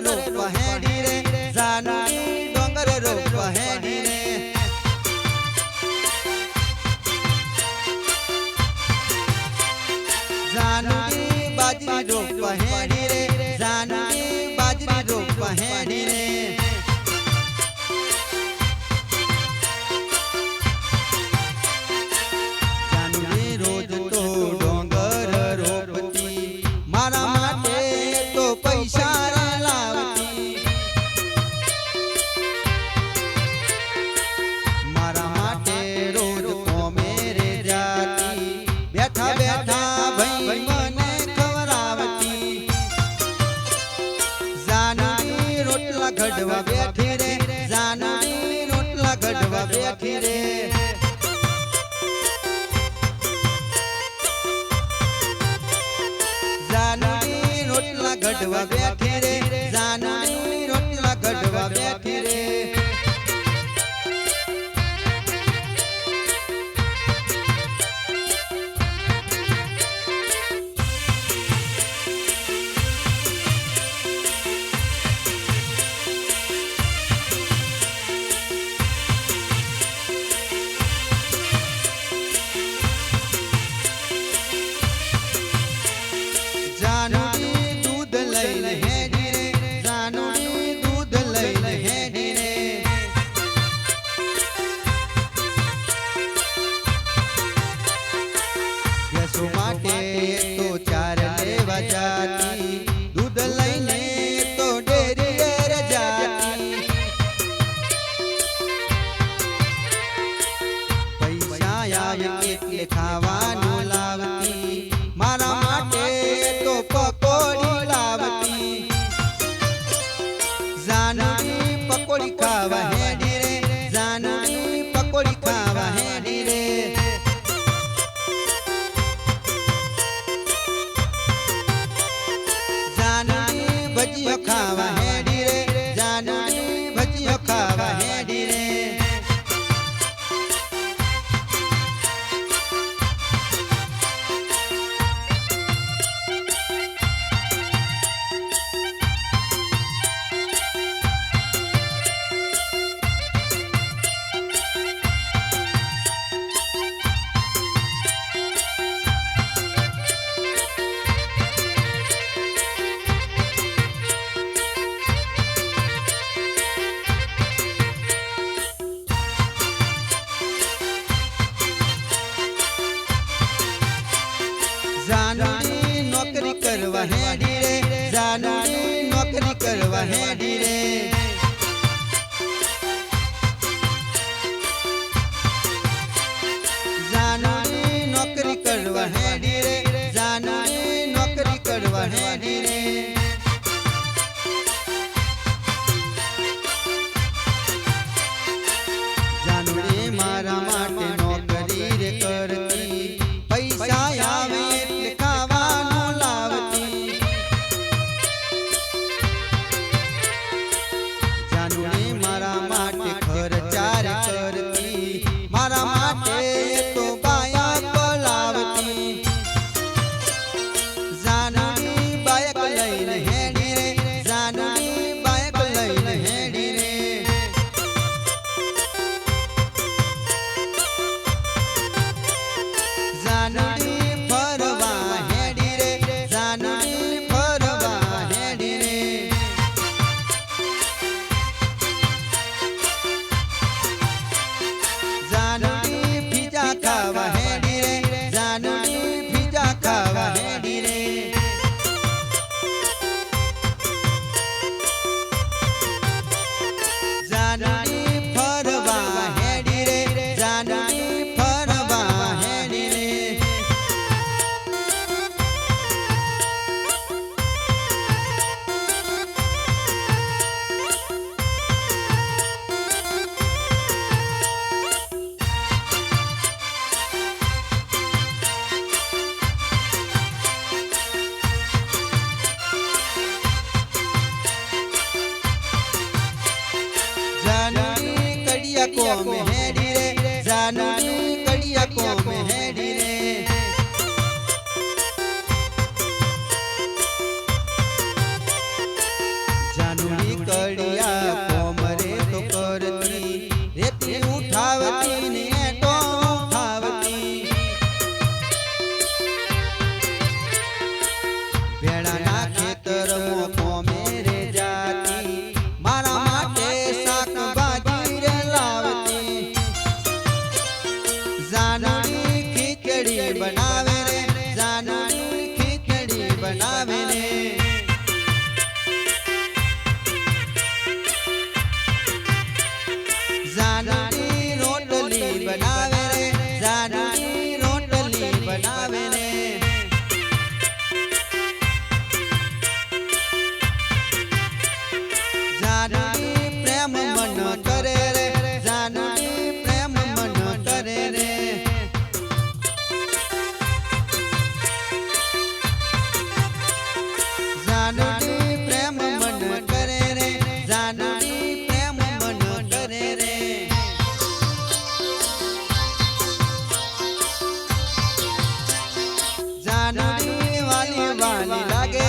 रोप Heidi रे जानूनी डोंगर रोप Heidi रे जानूनी बाजरी रोप हेडी रे जानूनी बाजरी रोप हेडी रे गढ़वा बैठी रे जानूनी रोटला गढ़वा बैठी रे जानूनी रोटला गढ़वा बैठी रे जानूनी रोटला गढ़वा बैठी रे जानूनी दूध लैल हेडी रे जानूनी दूध लैल हेडी रे यसु माटे तो चार लेवा जाती दूध लैने तो डेरी रे जाती पैसा आवे એટલે ખાવાનું લાવતી મારા માટે पकोड़ी लावती जानूनी पकोड़ी खावा हेडी रे जानूनी पकोड़ी खावा हेडी रे जानूनी भजियो खावा हेडी रे जानूनी भजियो खावा हेडी रे जानूनी नौकरी करवा हेडी रे जानूनी नौकरी करवा हेडी रे जानूनी नौकरी करवा हेडी रे जानूनी नौकरी करवा हेडी रे जानूनी मारा माटे नौकरी रे करती पैसा आवे मारा माटे तो बाया पलावती जानूनी बायक लैल हेडी रे जानूनी बायक लैल हेडी रे जानूनी फरवा हेडी रे जानूनी फरवा हेडी रे जानूनी पिज्जा खावा हेडी रे जानूनी पिज्जा खावा हेडी रे जानूनी फरवा हेडी रे जानूनी फरवा हेडी रे को में हेडी रे जानूनी कड़िया को में हेडी रे जानूनी બનાવે રે જાનુડી રોટલી બનાવે રે જાનુડી રોટલી બનાવે રે જાનુડી પ્રેમ મન કરે રે જાનુડી પ્રેમ મન કરે રે જાનુડી પ્રેમ મન કરે રે જાનુડી પ્રેમ મન કરે રે જાનુડી વાલી વાલી લાગે